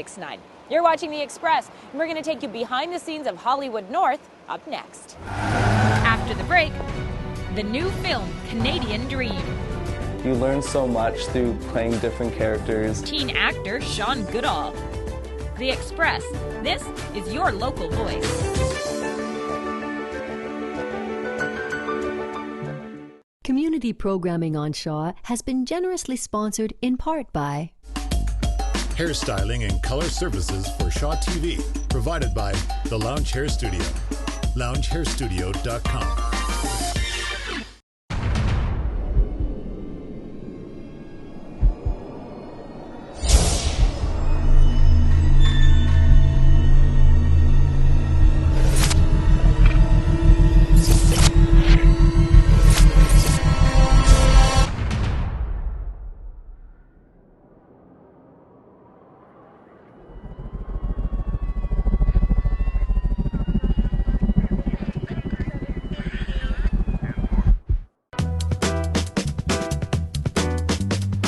6-9. You're watching The Express, and we're going to take you behind the scenes of Hollywood North up next. After the break, the new film, Canadian Dream. You learn so much through playing different characters. Teen actor Sean Goodall. The Express, this is your local voice. Community programming on Shaw has been generously sponsored in part by hairstyling and color services for Shaw TV, provided by The Lounge Hair Studio, loungehairstudio.com.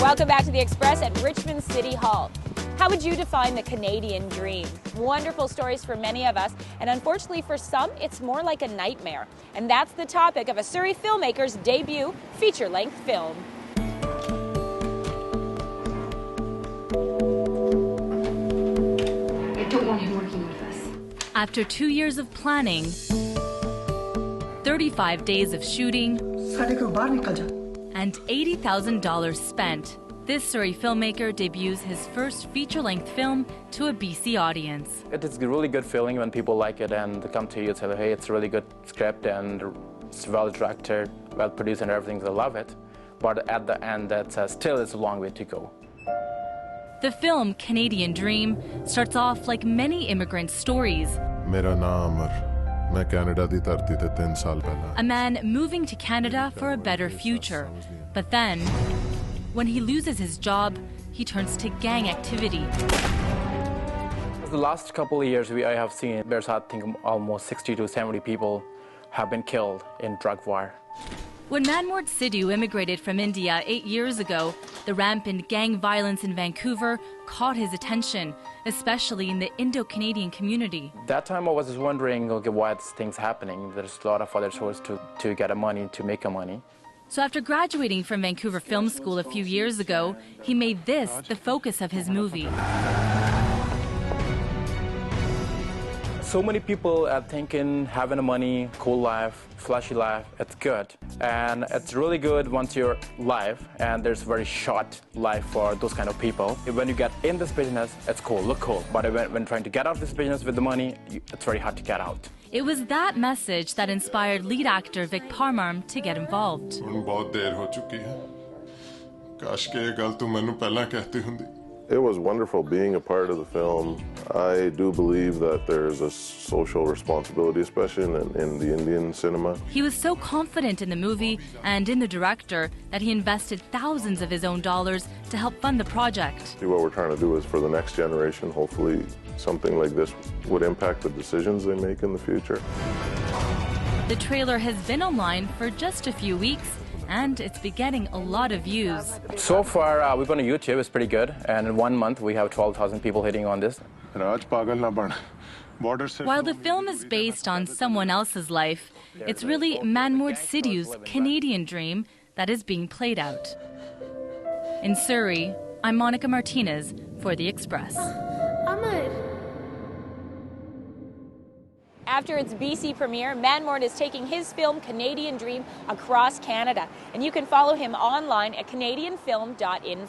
Welcome back to The Express at Richmond City Hall. How would you define the Canadian dream? Wonderful stories for many of us, and unfortunately for some, it's more like a nightmare. And that's the topic of a Surrey filmmaker's debut feature-length film. I don't want him working with us. After 2 years of planning, 35 days of shooting, and $80,000 spent, this Surrey filmmaker debuts his first feature-length film to a BC audience. It is a really good feeling when people like it and they come to you and say, hey, it's a really good script and it's well directed, well produced and everything, they love it. But at the end, that says still it's a long way to go. The film, Canadian Dream, starts off like many immigrant stories. मेरा नाम अमर, मैं Canada दी धरती ते 3 साल पहला. A man moving to Canada for a better future. But then, when he loses his job, he turns to gang activity. The last couple of years, I have seen there's, I think, almost 60 to 70 people have been killed in drug war. When Manmoort Sidhu immigrated from India 8 years ago, the rampant gang violence in Vancouver caught his attention, especially in the Indo-Canadian community. That time I was just wondering, okay, what's things happening? There's a lot of other sources to get money, to make money. So after graduating from Vancouver Film School a few years ago, he made this the focus of his movie. So many people are thinking having money, cool life, flashy life, it's good. And it's really good once you're live, and there's very short life for those kind of people. When you get in this business, it's cool, look cool. But when trying to get out of this business with the money, it's very hard to get out. It was that message that inspired lead actor Vic Parmarm to get involved. It was wonderful being a part of the film. I do believe that there's a social responsibility, especially in the Indian cinema. He was so confident in the movie and in the director that he invested thousands of his own dollars to help fund the project. What we're trying to do is for the next generation, hopefully something like this would impact the decisions they make in the future. The trailer has been online for just a few weeks, and it's been getting a lot of views. So far, we've been on YouTube, it's pretty good. And in 1 month, we have 12,000 people hitting on this. While the film is based on someone else's life, it's really Manmoort Sidhu's Canadian dream that is being played out. In Surrey, I'm Monica Martinez for The Express. After its BC premiere, Manmoort is taking his film Canadian Dream across Canada, and you can follow him online at canadianfilm.info.